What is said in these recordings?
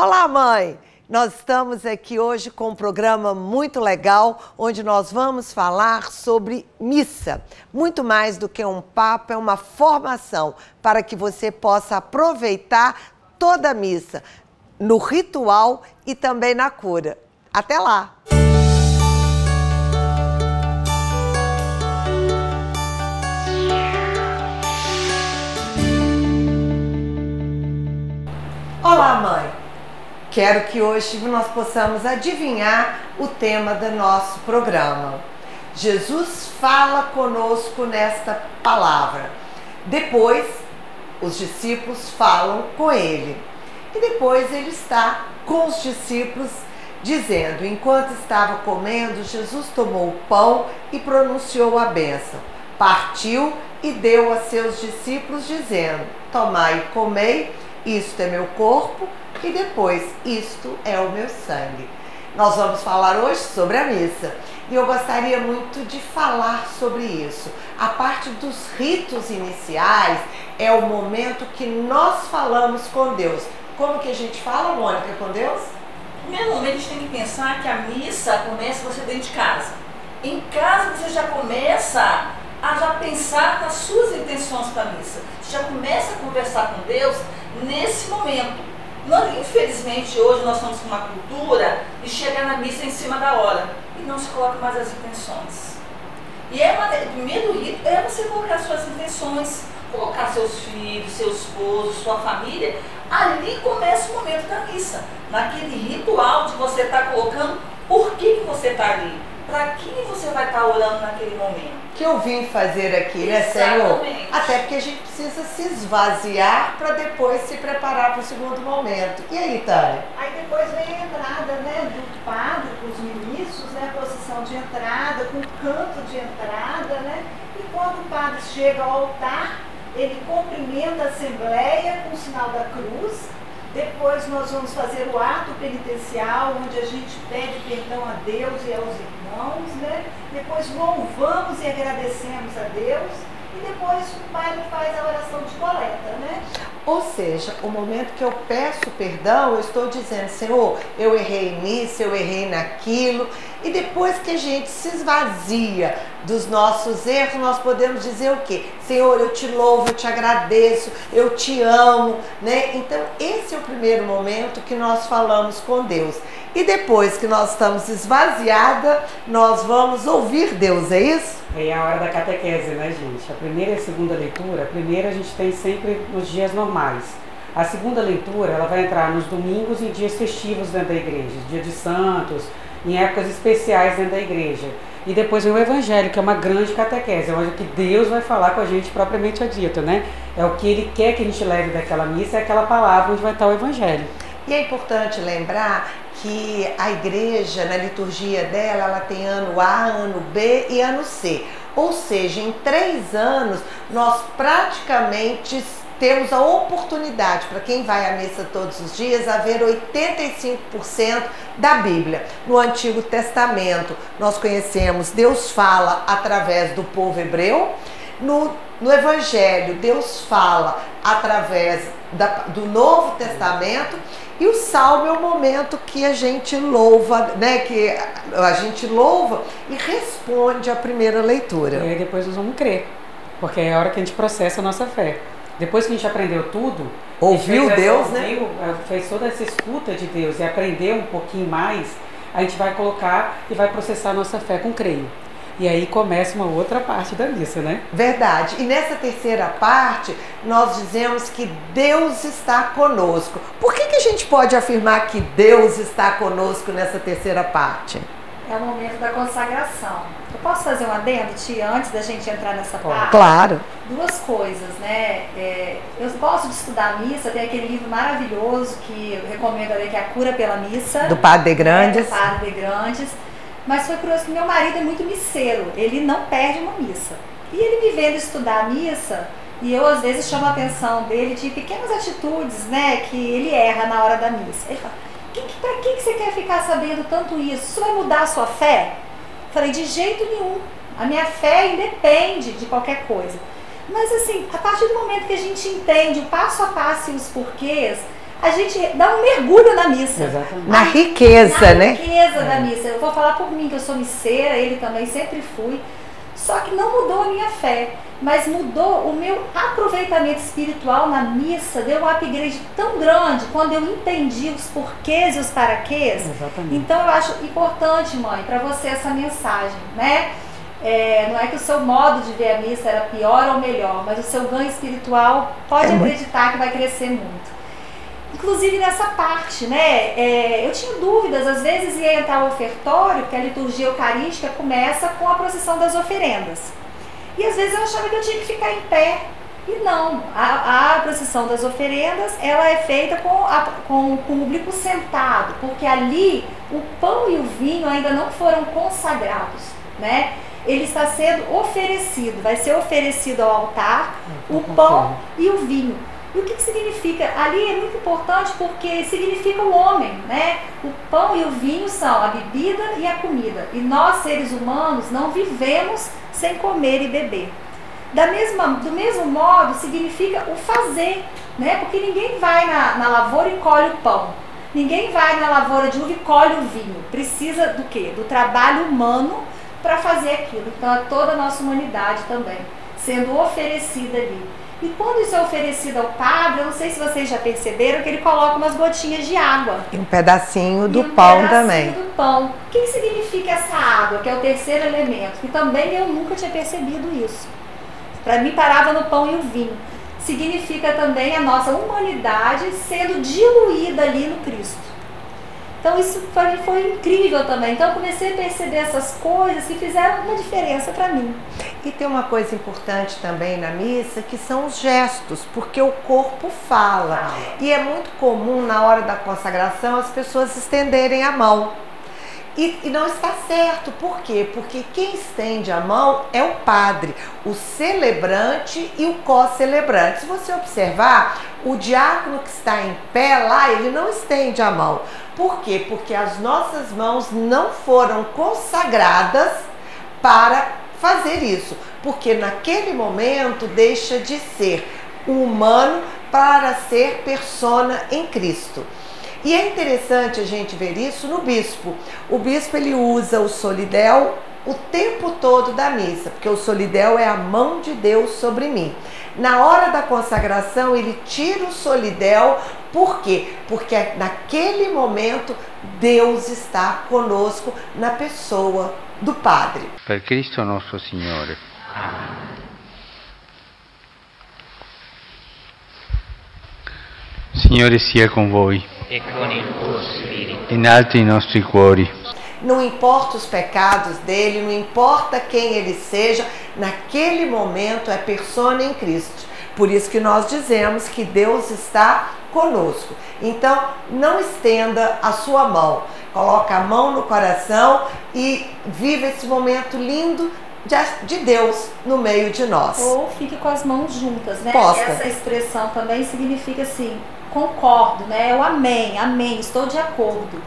Olá, mãe! Nós estamos aqui hoje com um programa muito legal, onde nós vamos falar sobre missa. Muito mais do que um papo, é uma formação para que você possa aproveitar toda a missa, no ritual e também na cura. Até lá! Olá, mãe! Quero que hoje nós possamos adivinhar o tema do nosso programa. Jesus fala conosco nesta palavra. Depois, os discípulos falam com ele. E depois ele está com os discípulos dizendo: enquanto estava comendo, Jesus tomou o pão e pronunciou a bênção. Partiu e deu a seus discípulos dizendo: tomai e comei, isto é meu corpo, e depois, isto é o meu sangue. Nós vamos falar hoje sobre a missa. E eu gostaria muito de falar sobre isso. A parte dos ritos iniciais é o momento que nós falamos com Deus. Como que a gente fala, Mônica, com Deus? Primeiramente, a gente tem que pensar que a missa começa você dentro de casa. Em casa você já começa a já pensar nas suas intenções para a missa. Você já começa a conversar com Deus nesse momento. Infelizmente, hoje nós estamos com uma cultura de chegar na missa em cima da hora e não se coloca mais as intenções. E o primeiro rito é você colocar suas intenções, colocar seus filhos, seu esposo, sua família. Ali começa o momento da missa, naquele ritual de você estar colocando por que você está ali, para quem você vai estar orando naquele momento. Que eu vim fazer aqui, né, Senhor? Até porque a gente precisa se esvaziar para depois se preparar para o segundo momento. E aí, Tânia? Aí depois vem a entrada, né, do padre, com os ministros, né, a procissão de entrada, com o canto de entrada, né? E quando o padre chega ao altar, ele cumprimenta a assembleia com o sinal da cruz. Depois nós vamos fazer o ato penitencial, onde a gente pede perdão a Deus e aos irmãos, né? Depois louvamos e agradecemos a Deus. E depois o padre faz a oração de coleta, né? Ou seja, o momento que eu peço perdão, eu estou dizendo: Senhor, eu errei nisso, eu errei naquilo. E depois que a gente se esvazia dos nossos erros, nós podemos dizer o quê? Senhor, eu te louvo, eu te agradeço, eu te amo, né? Então, esse é o primeiro momento que nós falamos com Deus. E depois que nós estamos esvaziada, nós vamos ouvir Deus, é isso? É a hora da catequese, né, gente? A primeira e a segunda leitura, a primeira a gente tem sempre nos dias normais. A segunda leitura, ela vai entrar nos domingos e em dias festivos dentro da igreja, dia de santos, em épocas especiais dentro da igreja. E depois vem o Evangelho, que é uma grande catequese, onde que Deus vai falar com a gente propriamente dito, né? É o que Ele quer que a gente leve daquela missa, é aquela palavra onde vai estar o Evangelho. E é importante lembrar que a igreja, na liturgia dela, ela tem ano A, ano B e ano C. Ou seja, em 3 anos, nós praticamente temos a oportunidade, para quem vai à missa todos os dias, a ver 85% da Bíblia. No Antigo Testamento, nós conhecemos Deus fala através do povo hebreu. No Evangelho, Deus fala através do Novo Testamento. E o Salmo é o momento que a gente louva, né? Que a gente louva e responde à primeira leitura. E aí depois nós vamos crer, porque é a hora que a gente processa a nossa fé. Depois que a gente aprendeu tudo, ouviu Deus, né? Fez toda essa escuta de Deus e aprendeu um pouquinho mais, a gente vai colocar e vai processar a nossa fé com creio. E aí começa uma outra parte da missa, né? Verdade. E nessa terceira parte, nós dizemos que Deus está conosco. Por que a gente pode afirmar que Deus está conosco nessa terceira parte? É o momento da consagração. Eu posso fazer um adendo, Tia, antes da gente entrar nessa parte? Claro. 2 coisas, né? Eu gosto de estudar a missa, tem aquele livro maravilhoso que eu recomendo a ler, que é A Cura pela Missa. Do Padre de Grandes. Do Padre de Grandes. Mas foi curioso que meu marido é muito misseiro, ele não perde uma missa. E ele me vendo estudar a missa, e eu às vezes chamo a atenção dele de pequenas atitudes, né, que ele erra na hora da missa. Ele fala: pra que você quer ficar sabendo tanto isso? Isso vai mudar a sua fé? Falei: de jeito nenhum. A minha fé independe de qualquer coisa. Mas assim, a partir do momento que a gente entende o passo a passo e os porquês, a gente dá um mergulho na missa. Exatamente. Na riqueza, na né? riqueza da missa. Eu vou falar por mim, que eu sou misseira, ele também sempre fui. Só que não mudou a minha fé, mas mudou o meu aproveitamento espiritual na missa. Deu um upgrade tão grande quando eu entendi os porquês e os paraquês. Exatamente. Então eu acho importante, mãe, para você essa mensagem, né? Não é que o seu modo de ver a missa era pior ou melhor, mas o seu ganho espiritual pode acreditar que vai crescer muito. Inclusive nessa parte, né? Eu tinha dúvidas, às vezes ia entrar o ofertório, porque a liturgia eucarística começa com a procissão das oferendas. E às vezes eu achava que eu tinha que ficar em pé. E não, a procissão das oferendas, ela é feita com o público sentado, porque ali o pão e o vinho ainda não foram consagrados, né? Ele está sendo oferecido, vai ser oferecido ao altar o pão e o vinho. E o que significa? Ali é muito importante porque significa o homem, né? O pão e o vinho são a bebida e a comida. E nós, seres humanos, não vivemos sem comer e beber. Do mesmo modo, significa o fazer, né? Porque ninguém vai na lavoura e colhe o pão. Ninguém vai na lavoura de uva e colhe o vinho. Precisa do quê? Do trabalho humano para fazer aquilo. Então, é toda a nossa humanidade também sendo oferecida ali. E quando isso é oferecido ao padre, eu não sei se vocês já perceberam que ele coloca umas gotinhas de água. E um pedacinho do pão também. Do pão. O que significa essa água, que é o terceiro elemento? Que também eu nunca tinha percebido isso. Para mim parava no pão e o vinho. Significa também a nossa humanidade sendo diluída ali no Cristo. Então isso para mim foi incrível também. Então eu comecei a perceber essas coisas que fizeram uma diferença para mim. E tem uma coisa importante também na missa, que são os gestos, porque o corpo fala. E é muito comum na hora da consagração as pessoas estenderem a mão. E não está certo. Por quê? Porque quem estende a mão é o padre, o celebrante e o co-celebrante. Se você observar, o diácono que está em pé lá, ele não estende a mão. Por quê? Porque as nossas mãos não foram consagradas para fazer isso. Porque naquele momento deixa de ser humano para ser persona em Cristo. E é interessante a gente ver isso no bispo. O bispo ele usa o solidel o tempo todo da missa, porque o solidel é a mão de Deus sobre mim. Na hora da consagração ele tira o solidel, por quê? Porque naquele momento Deus está conosco na pessoa do Padre. Per Cristo nosso Signore. Signore sia con voi. E con il tuo spirito. Inalti i nostri cuori. Não importa os pecados dele, não importa quem ele seja, naquele momento é persona em Cristo. Por isso que nós dizemos que Deus está conosco. Então, não estenda a sua mão. Coloca a mão no coração e viva esse momento lindo de Deus no meio de nós. Ou fique com as mãos juntas, né? Posta. Essa expressão também significa assim, concordo, né? O amém, amém, estou de acordo.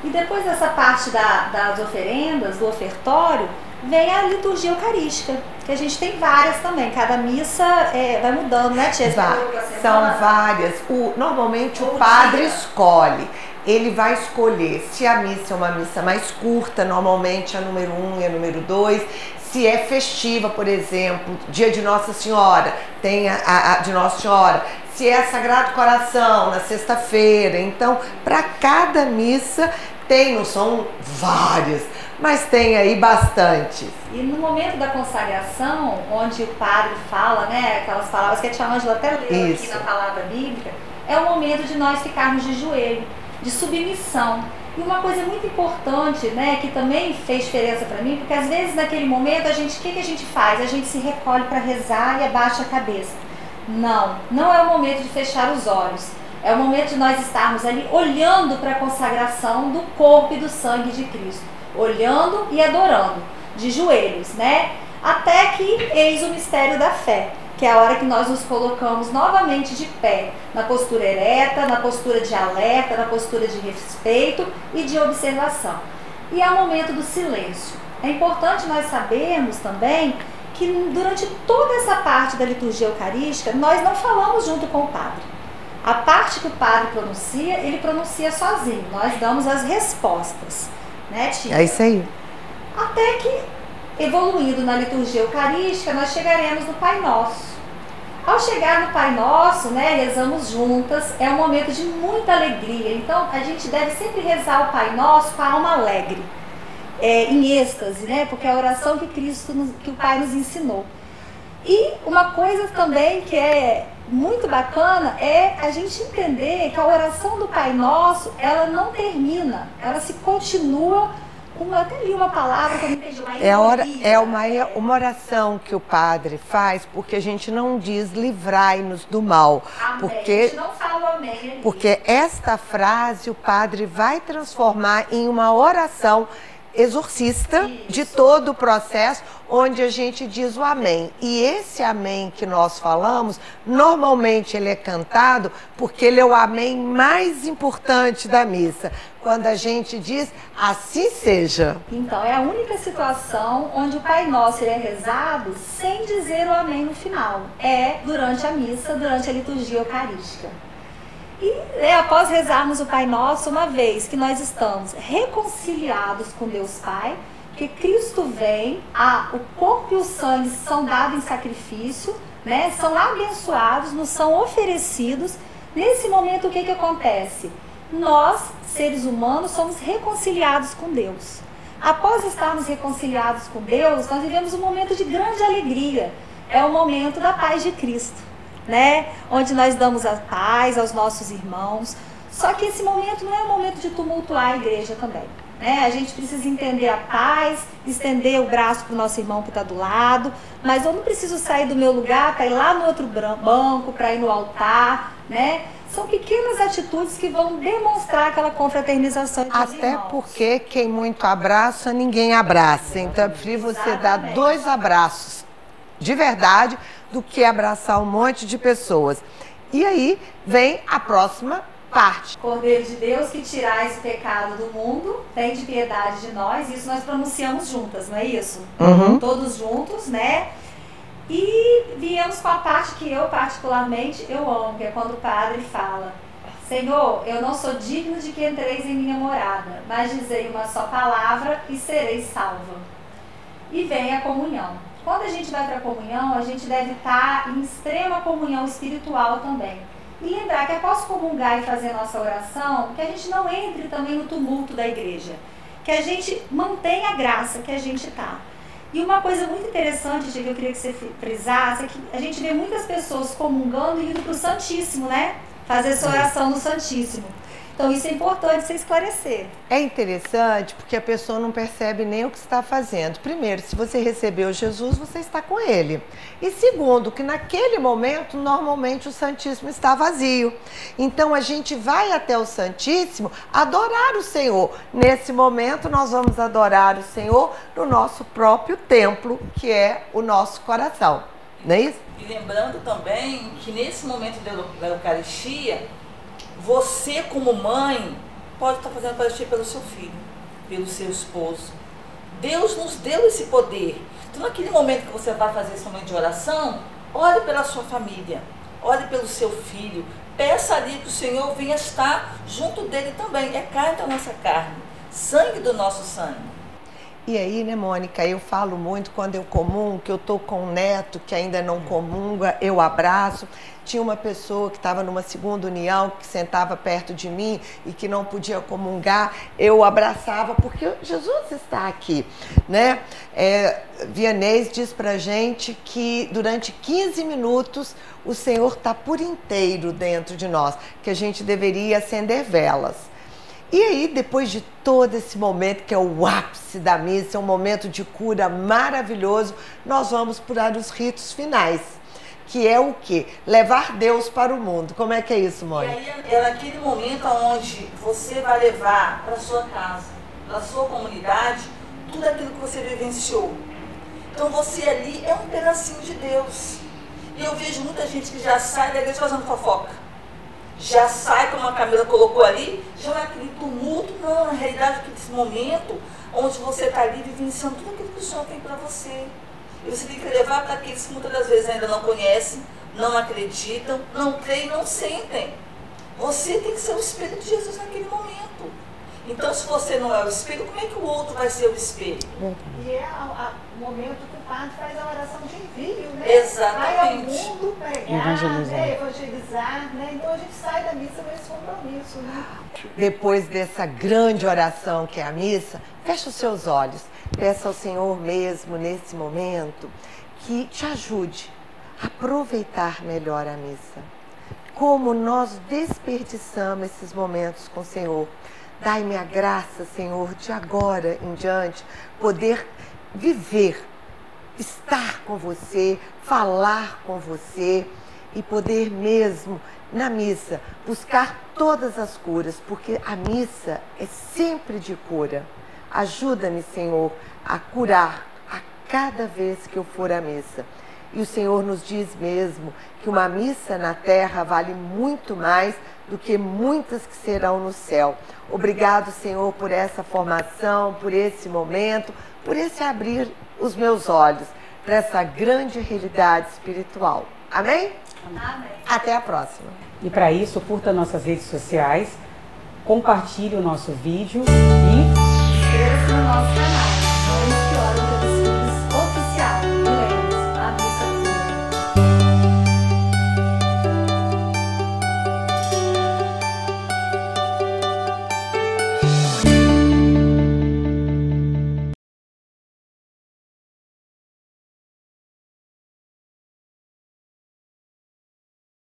E depois dessa parte das oferendas, do ofertório, vem a liturgia eucarística, que a gente tem várias também. Cada missa vai mudando, né, tia? São várias. Normalmente o padre escolhe. Ele vai escolher se a missa é uma missa mais curta, normalmente a número 1 e a número 2. Se é festiva, por exemplo, dia de Nossa Senhora, tem a de Nossa Senhora. Se é Sagrado Coração, na sexta-feira. Então, para cada missa tem, não são várias, mas tem aí bastante. E no momento da consagração, onde o padre fala, né, aquelas palavras que a tia Ângela até leu aqui na palavra bíblica, é o momento de nós ficarmos de joelho, de submissão. E uma coisa muito importante, né, que também fez diferença para mim, porque às vezes naquele momento, o que a gente faz? A gente se recolhe para rezar e abaixa a cabeça. Não é o momento de fechar os olhos. É o momento de nós estarmos ali olhando para a consagração do corpo e do sangue de Cristo. Olhando e adorando, de joelhos, né? Até que eis o mistério da fé, que é a hora que nós nos colocamos novamente de pé, na postura ereta, na postura de alerta, na postura de respeito e de observação. E é o momento do silêncio. É importante nós sabermos também que durante toda essa parte da liturgia eucarística, nós não falamos junto com o padre. A parte que o padre pronuncia, ele pronuncia sozinho. Nós damos as respostas, né, tia? É isso aí. Até que, evoluindo na liturgia eucarística, nós chegaremos no Pai Nosso. Ao chegar no Pai Nosso, né, rezamos juntas, é um momento de muita alegria. Então, a gente deve sempre rezar o Pai Nosso com a alma alegre, em êxtase, né, porque é a oração que o Pai nos ensinou. E uma coisa também que é muito bacana é a gente entender que a oração do Pai Nosso, ela não termina, ela se continua. Até li uma palavra que eu não entendi. É uma oração que o padre faz, porque a gente não diz livrai-nos do mal. Amém. A gente não fala amém ali. Porque esta frase o padre vai transformar em uma oração exorcista. Isso. De todo o processo, onde a gente diz o amém. E esse amém que nós falamos, normalmente ele é cantado porque ele é o amém mais importante da missa. Quando a gente diz, assim seja. Então, é a única situação onde o Pai Nosso é rezado sem dizer o amém no final. É durante a missa, durante a liturgia eucarística. E após rezarmos o Pai Nosso, uma vez que nós estamos reconciliados com Deus Pai, que Cristo vem, o corpo e o sangue são dados em sacrifício, né, são abençoados, nos são oferecidos. Nesse momento, o que acontece? Nós, seres humanos, somos reconciliados com Deus. Após estarmos reconciliados com Deus, nós vivemos um momento de grande alegria. É o momento da paz de Cristo, né? Onde nós damos a paz aos nossos irmãos. Só que esse momento não é um momento de tumultuar a igreja também, né? A gente precisa entender a paz, estender o braço para o nosso irmão que está do lado, mas eu não preciso sair do meu lugar para ir lá no outro banco, para ir no altar, né? São pequenas atitudes que vão demonstrar aquela confraternização entre os irmãos. Até porque quem muito abraça, ninguém abraça. Então é preferível você dar 2 abraços de verdade do que abraçar um monte de pessoas. E aí vem a próxima parte. Cordeiro de Deus, que tirais o pecado do mundo, tem de piedade de nós. Isso nós pronunciamos juntas, não é isso? Uhum. Todos juntos, né? E viemos com a parte que eu particularmente eu amo, que é quando o padre fala: Senhor, eu não sou digno de que entreis em minha morada, mas dizei uma só palavra e sereis salva. E vem a comunhão. Quando a gente vai para a comunhão, a gente deve estar em extrema comunhão espiritual também. E lembrar que após comungar e fazer a nossa oração, que a gente não entre também no tumulto da igreja, que a gente mantenha a graça que a gente está. E uma coisa muito interessante, que eu queria que você frisasse, é que a gente vê muitas pessoas comungando e indo para o Santíssimo, né? Fazer essa oração no Santíssimo. Então isso é importante você esclarecer. É interessante porque a pessoa não percebe nem o que está fazendo. Primeiro, se você recebeu Jesus, você está com ele. E segundo, que naquele momento, normalmente o Santíssimo está vazio. Então a gente vai até o Santíssimo adorar o Senhor. Nesse momento nós vamos adorar o Senhor no nosso próprio templo, que é o nosso coração. Não é isso? E lembrando também que nesse momento da Eucaristia, você, como mãe, pode estar fazendo Eucaristia pelo seu filho, pelo seu esposo. Deus nos deu esse poder. Então, naquele momento que você vai fazer esse momento de oração, ore pela sua família, ore pelo seu filho, peça ali que o Senhor venha estar junto dele também. É carne da nossa carne, sangue do nosso sangue. E aí, né, Mônica, eu falo muito quando eu comungo, que eu tô com um neto que ainda não comunga, eu abraço. Tinha uma pessoa que estava numa segunda união, que sentava perto de mim e que não podia comungar, eu abraçava, porque Jesus está aqui, né? Vianney diz pra gente que durante 15 minutos o Senhor está por inteiro dentro de nós, que a gente deveria acender velas. E aí, depois de todo esse momento, que é o ápice da missa, é um momento de cura maravilhoso, nós vamos para os ritos finais, que é o quê? Levar Deus para o mundo. Como é que é isso, mãe? E aí é naquele momento onde você vai levar para a sua casa, para a sua comunidade, tudo aquilo que você vivenciou. Então você ali é um pedacinho de Deus. E eu vejo muita gente que já sai da igreja fazendo fofoca. Já sai, como a Camila colocou ali, já não é aquele tumulto, não. Na realidade, aquele momento onde você está ali vivenciando tudo aquilo que o Senhor tem para você. E você tem que levar para aqueles que muitas das vezes ainda não conhecem, não acreditam, não creem, não sentem. Você tem que ser o espelho de Jesus naquele momento. Então, se você não é o espelho, como é que o outro vai ser o espelho? E é o momento que o padre faz a oração de envio, né? Exatamente. Vai ao mundo pregar, Evangelizar. né? Evangelizar, né? Então a gente sai da missa com esse compromisso, né? Depois dessa grande oração que é a missa, feche os seus olhos. Peça ao Senhor mesmo, nesse momento, que te ajude a aproveitar melhor a missa. Como nós desperdiçamos esses momentos com o Senhor. Dai-me a graça, Senhor, de agora em diante, poder viver, estar com você, falar com você e poder mesmo, na missa, buscar todas as curas, porque a missa é sempre de cura. Ajuda-me, Senhor, a curar a cada vez que eu for à missa. E o Senhor nos diz mesmo que uma missa na terra vale muito mais do que muitas que serão no céu. Obrigado, Senhor, por essa formação, por esse momento, por esse abrir os meus olhos para essa grande realidade espiritual. Amém? Amém. Até a próxima. E para isso, curta nossas redes sociais, compartilhe o nosso vídeo e Inscreva-se no nosso canal. Mães que oram